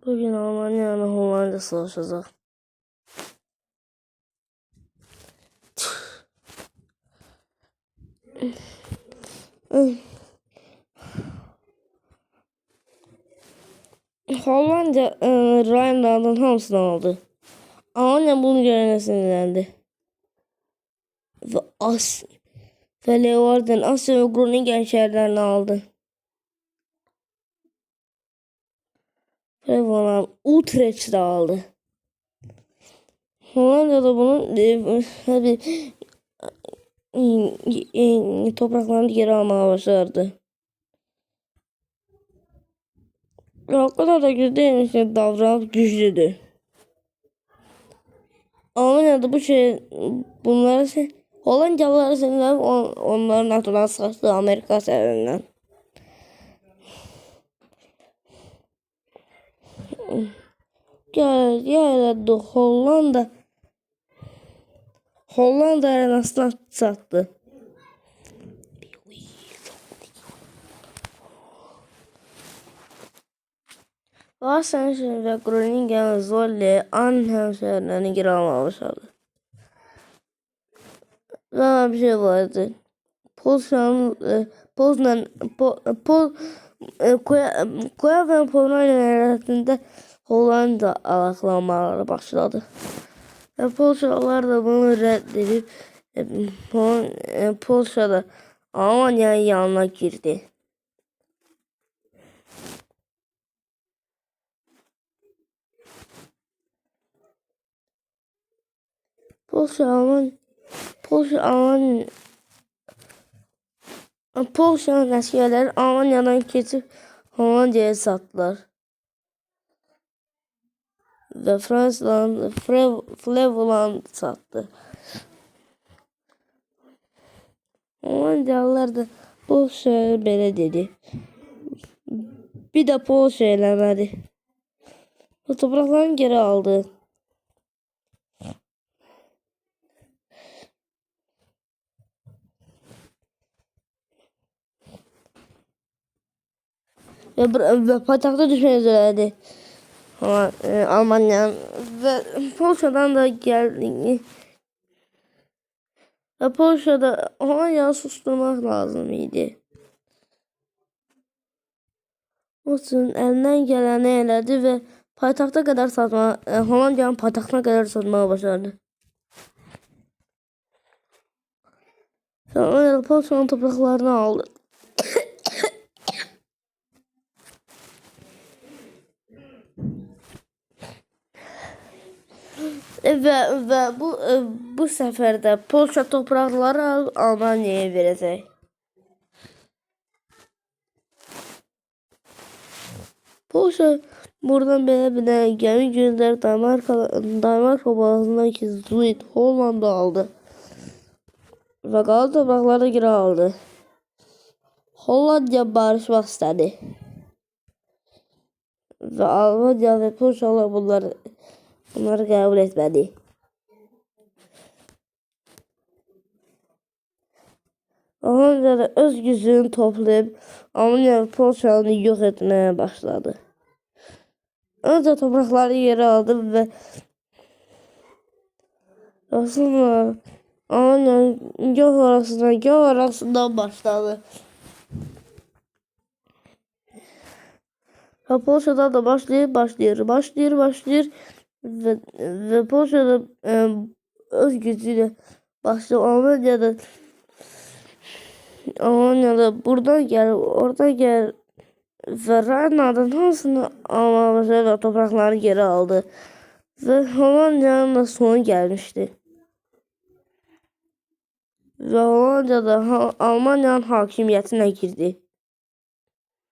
Bugün Almanya ile Hollanda savaşacak. Hollanda Rhineland'ın hamısını aldı. Almanya bunu görene sinirlendi. Ve Leeuwarden, Asya ve Groningen şehirlerini aldı. Ve falan Utrecht'i aldı. Hollanda da bunun topraklarını geri almaya başardı. O kadar da güçlü değilmiş ki davranıp güçlüdür. Almanya'da bunları Hollandalıları sevilen onların NATO'dan sıkıştı Amerika sevilen. Geldi Hollanda arenasına sattı. Varsayın ve Groningen Zolle Arnhem şehirlerini geri almaya başladı. Ve bir şey vardı. Koya ve Polonya eyaletinde Hollanda ayaklanmaları başladı. Ve Polşalılar da bunu reddedip Polşa'da Almanya'nın yanına girdi. Polşa'nın askerleri Almanya'dan geçip Hollanda'ya sattılar. Ve Fransa'dan Flevoland sattı. Hollandalılar da Polşa'ya belə dedi. Bir de Polşa eləmədi. Bu topraklarını geri aldı. Ve paytaxta düşmək üzrədir. Almanya ve Polşa'dan da geldi. Ve Polşa'da Hollanda'yı susturmak lazım idi. Olsun elinden geleni elədi ve paytaxta kadar Hollanda'nın paytaxtına kadar satmaya başladı. Sonra Polşa'nın topraklarını aldı. ve bu sefer de Polşa toprakları Almanya'ya verecek. Polşa buradan belə gəmi göndərib Danimarka boğazındakı Zuid Hollanda aldı. Ve qalan toprakları geri aldı. Hollanda barışmaq istədi. Ve Almanya ve Polşalar bunları kabul etmedi. Hollanda da öz gücünü toplayıp Almanya ve Polşa'nı yok etmeye başladı. Önce toprakları geri aldı ve aslında Almanya'nın göl arasından başladı. Ve Polşa'dan da başlıyor ve Polşa'da öz gücüyle başlıyor. Almanya'da buradan gel ve Rhineland'ın hamısını almaya başladı ve toprakları geri aldı. Ve Hollanda'nın da sonu gelmişti. Ve Hollanda'da Almanya'nın hakimiyetine girdi.